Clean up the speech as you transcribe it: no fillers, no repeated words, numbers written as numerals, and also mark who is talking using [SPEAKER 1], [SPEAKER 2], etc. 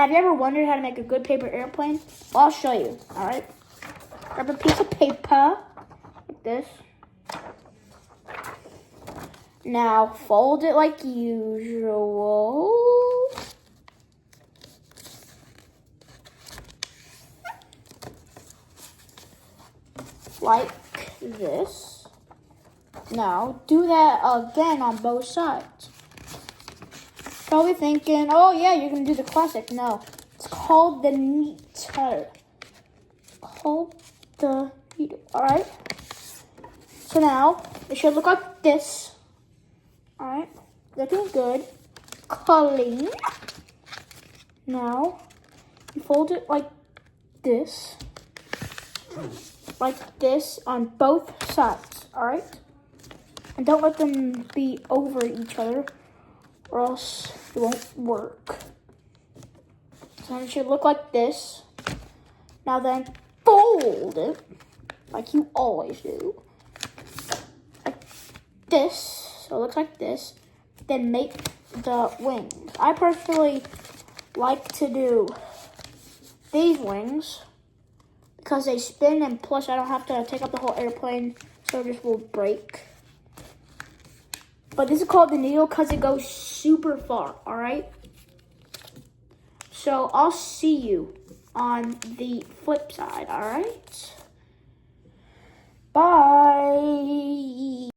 [SPEAKER 1] have you ever wondered how to make a good paper airplane? Well, I'll show you, all right? Grab a piece of paper, like this. Now, fold it like usual. Like this. Now, do that again on both sides. Probably thinking, oh yeah, you're gonna do the classic. No, it's called the neater. Hold the needle, all right? So now, it should look like this. All right, looking good. Clean. Now, you fold it like this. Like this on both sides, all right? And don't let them be over each other or else it won't work. So it should look like this. Now then, fold it like you always do. Like this, so it looks like this. Then make the wings. I personally like to do these wings because they spin, and plus I don't have to take up the whole airplane, so it just will break. But this is called the needle because it goes super far, all right? So I'll see you on the flip side, all right? Bye.